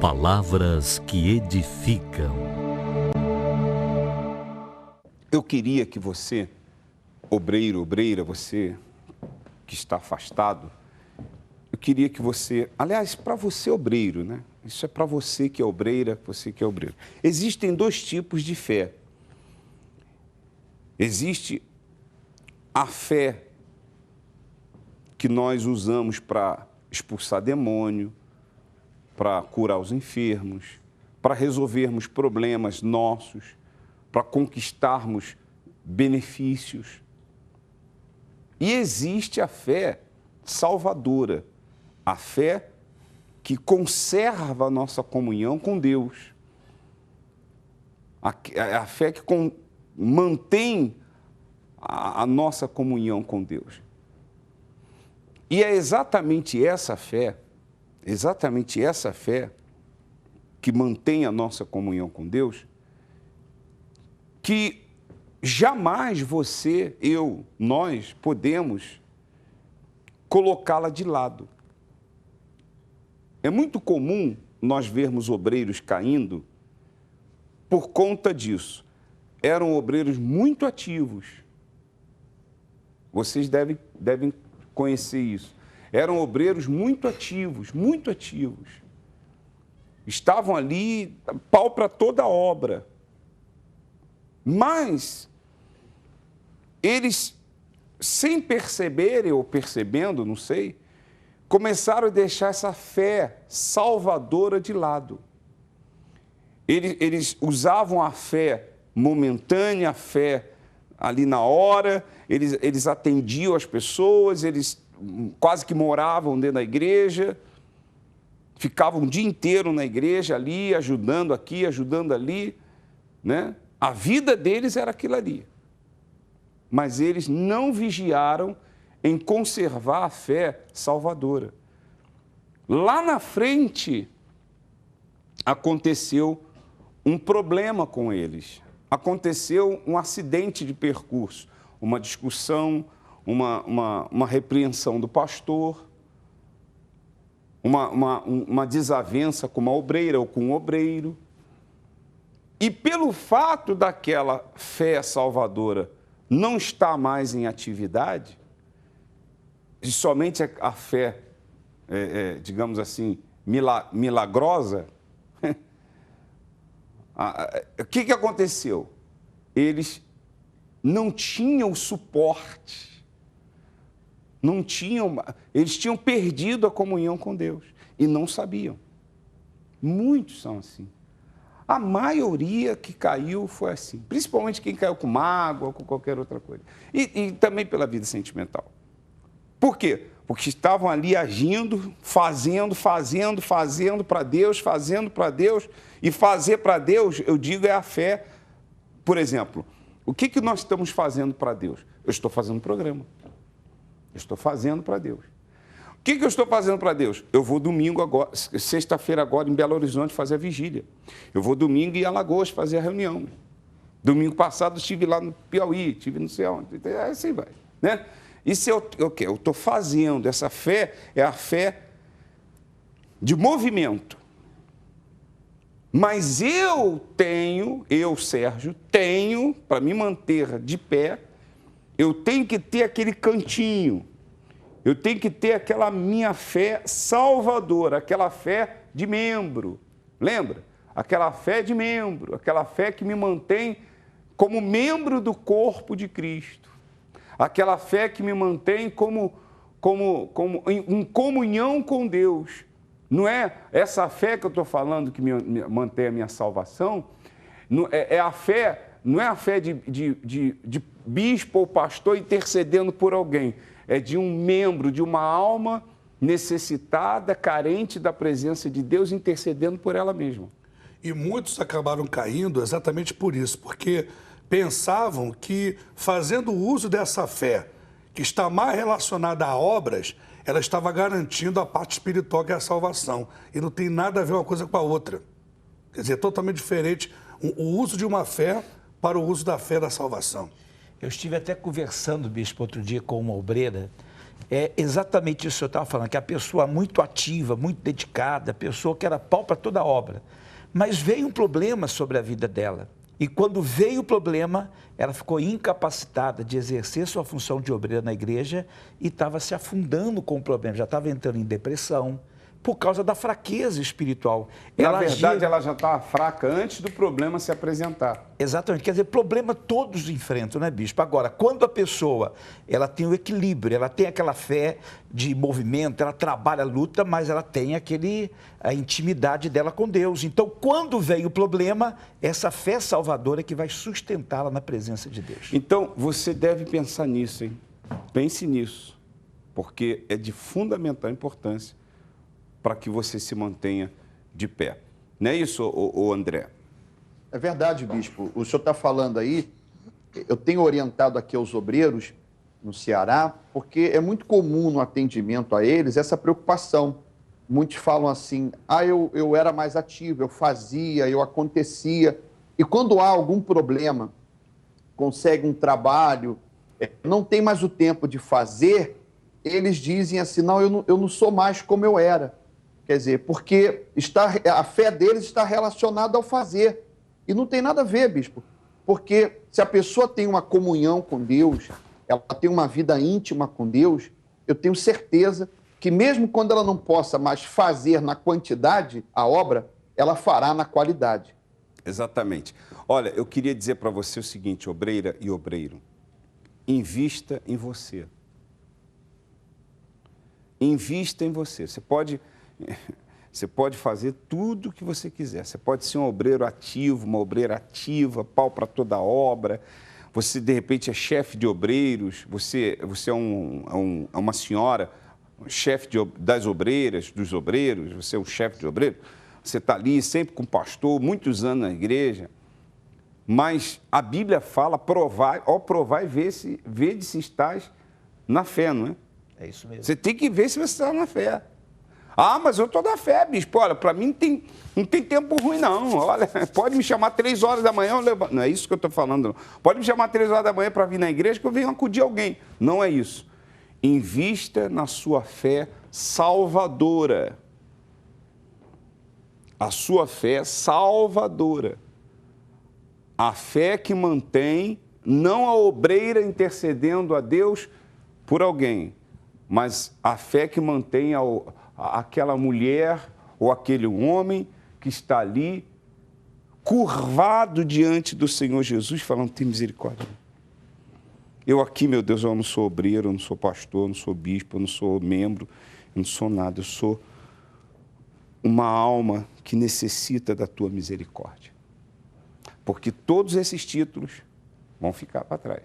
Palavras que edificam. Eu queria que você, obreiro, obreira, você que está afastado, eu queria que você, aliás, para você obreiro, né? Isso é para você que é obreira, você que é obreiro. Existem dois tipos de fé. Existe a fé que nós usamos para expulsar demônio, para curar os enfermos, para resolvermos problemas nossos, para conquistarmos benefícios. E existe a fé salvadora, a fé que conserva a nossa comunhão com Deus, a fé que mantém a nossa comunhão com Deus. E é exatamente essa fé que mantém a nossa comunhão com Deus, que jamais você, eu, nós podemos colocá-la de lado. É muito comum nós vermos obreiros caindo por conta disso. Eram obreiros muito ativos. Vocês devem conhecer isso. Eram obreiros muito ativos, muito ativos. Estavam ali, pau para toda a obra. Mas eles, sem perceberem ou percebendo, não sei, começaram a deixar essa fé salvadora de lado. Eles usavam a fé momentânea, a fé ali na hora, eles atendiam as pessoas, eles quase que moravam dentro da igreja, ficavam o dia inteiro na igreja ali, ajudando aqui, ajudando ali, né? A vida deles era aquilo ali. Mas eles não vigiaram em conservar a fé salvadora. Lá na frente, aconteceu um problema com eles. Aconteceu um acidente de percurso, uma discussão, uma repreensão do pastor, uma desavença com uma obreira ou com um obreiro. E pelo fato daquela fé salvadora não estar mais em atividade, e somente a fé, digamos assim, milagrosa, o que aconteceu? Eles não tinham suporte, eles tinham perdido a comunhão com Deus e não sabiam. Muitos são assim. A maioria que caiu foi assim, principalmente quem caiu com mágoa ou com qualquer outra coisa. E também pela vida sentimental. Por quê? Porque estavam ali agindo, fazendo para Deus, fazendo para Deus. E fazer para Deus, eu digo, é a fé. Por exemplo, o que nós estamos fazendo para Deus? Eu estou fazendo um programa. Eu estou fazendo para Deus. O que eu estou fazendo para Deus? Eu vou domingo agora, sexta-feira agora, em Belo Horizonte, fazer a vigília. Eu vou domingo em Alagoas fazer a reunião. Domingo passado estive lá no Piauí, estive não sei onde, assim vai, né? Isso é o que eu estou fazendo. Essa fé é a fé de movimento. Mas eu, Sérgio, tenho, para me manter de pé, eu tenho que ter aquele cantinho. Eu tenho que ter aquela minha fé salvadora, aquela fé de membro. Lembra? Aquela fé de membro, aquela fé que me mantém como membro do corpo de Cristo. Aquela fé que me mantém em comunhão com Deus. Não é essa fé que eu estou falando que me mantém a minha salvação, não é a fé de bispo ou pastor intercedendo por alguém. É de um membro, de uma alma necessitada, carente da presença de Deus, intercedendo por ela mesma. E muitos acabaram caindo exatamente por isso, porque pensavam que, fazendo uso dessa fé, que está mais relacionada a obras, ela estava garantindo a parte espiritual, que é a salvação. E não tem nada a ver uma coisa com a outra. Quer dizer, é totalmente diferente o uso de uma fé para o uso da fé da salvação. Eu estive até conversando, bispo, outro dia com uma obreira, É exatamente isso que o senhor estava falando, que a pessoa muito ativa, muito dedicada, a pessoa que era pau para toda a obra. Mas veio um problema sobre a vida dela. E quando veio o problema, ela ficou incapacitada de exercer sua função de obreira na igreja e estava se afundando com o problema, já estava entrando em depressão, por causa da fraqueza espiritual. Na verdade, ela já estava fraca antes do problema se apresentar. Exatamente. Quer dizer, problema todos enfrentam, né, bispo? Agora, quando a pessoa ela tem o equilíbrio, ela tem aquela fé de movimento, ela trabalha, luta, mas ela tem a intimidade dela com Deus. Então, quando vem o problema, essa fé salvadora é que vai sustentá-la na presença de Deus. Então, você deve pensar nisso, hein? Pense nisso, porque é de fundamental importância para que você se mantenha de pé. Não é isso, ô André? É verdade, bispo. O senhor está falando aí, eu tenho orientado aqui aos obreiros no Ceará, porque é muito comum no atendimento a eles essa preocupação. Muitos falam assim, eu era mais ativo, eu fazia, eu acontecia. E quando há algum problema, consegue um trabalho, não tem mais o tempo de fazer, eles dizem assim, não, eu não sou mais como eu era. Quer dizer, porque a fé deles está relacionada ao fazer. E não tem nada a ver, bispo. Porque se a pessoa tem uma comunhão com Deus, ela tem uma vida íntima com Deus, eu tenho certeza que mesmo quando ela não possa mais fazer na quantidade a obra, ela fará na qualidade. Exatamente. Olha, eu queria dizer para você o seguinte, obreira e obreiro, invista em você. Invista em você. Você pode fazer tudo o que você quiser. Você pode ser um obreiro ativo, uma obreira ativa, pau para toda obra. Você, de repente, é chefe de obreiros. Você é uma senhora, chefe das obreiras, dos obreiros. Você é um chefe de obreiro. Você está ali sempre com o pastor, muitos anos na igreja. Mas a Bíblia fala, provai e vede se estás na fé, não é? É isso mesmo. Você tem que ver se você está na fé. Ah, mas eu estou na fé, bispo. Olha, para mim não tem tempo ruim, não. Olha, pode me chamar 3 horas da manhã, eu levanto. Não é isso que eu estou falando, não. Pode me chamar 3 horas da manhã para vir na igreja que eu venho acudir alguém. Não é isso. Invista na sua fé salvadora. A sua fé salvadora. A fé que mantém, não a obreira intercedendo a Deus por alguém, mas a fé que mantém aquela mulher ou aquele homem que está ali curvado diante do Senhor Jesus, falando, tem misericórdia. Eu aqui, meu Deus, eu não sou obreiro, eu não sou pastor, eu não sou bispo, eu não sou membro, eu não sou nada, eu sou uma alma que necessita da tua misericórdia. Porque todos esses títulos vão ficar para trás.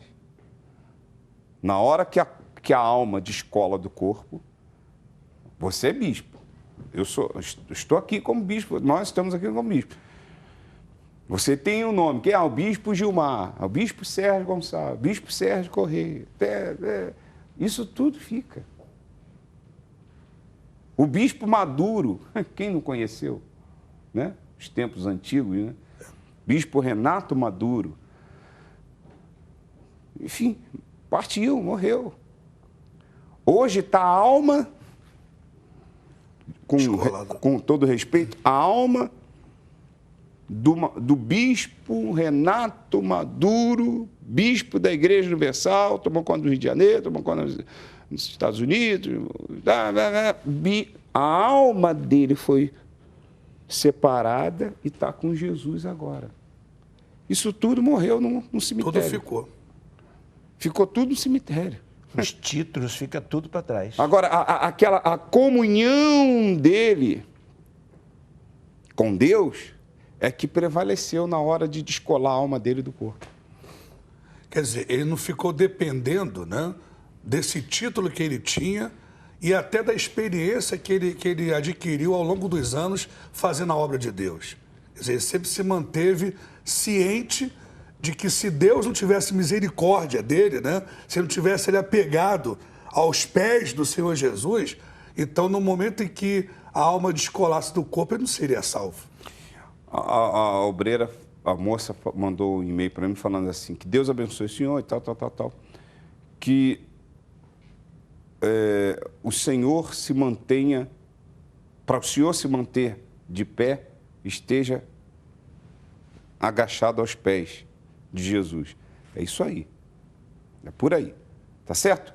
Na hora que a alma descola do corpo, você é bispo. Eu estou aqui como bispo, nós estamos aqui como bispo. Você tem um nome, que é o Bispo Gilmar, o Bispo Sérgio Gonçalves, o Bispo Sérgio Correia. Isso tudo fica. O Bispo Maduro, quem não conheceu? Né? Os tempos antigos, né? Bispo Renato Maduro. Enfim, partiu, morreu. Hoje está a alma, com todo respeito, a alma do bispo Renato Maduro, bispo da Igreja Universal, tomou conta do Rio de Janeiro, tomou conta nos Estados Unidos. A alma dele foi separada e está com Jesus agora. Isso tudo morreu no cemitério. Tudo ficou. Ficou tudo no cemitério. Os títulos, fica tudo para trás. Agora, a comunhão dele com Deus é que prevaleceu na hora de descolar a alma dele do corpo. Quer dizer, ele não ficou dependendo, né, desse título que ele tinha e até da experiência que ele adquiriu ao longo dos anos fazendo a obra de Deus. Quer dizer, ele sempre se manteve ciente de que se Deus não tivesse misericórdia dele, né, se ele não tivesse ele apegado aos pés do Senhor Jesus, então no momento em que a alma descolasse do corpo, ele não seria salvo. A obreira, a moça mandou um e-mail para mim falando assim, que Deus abençoe o senhor e tal. Que o Senhor se mantenha, para o Senhor se manter de pé, esteja agachado aos pés de Jesus. É isso aí. É por aí. Tá certo?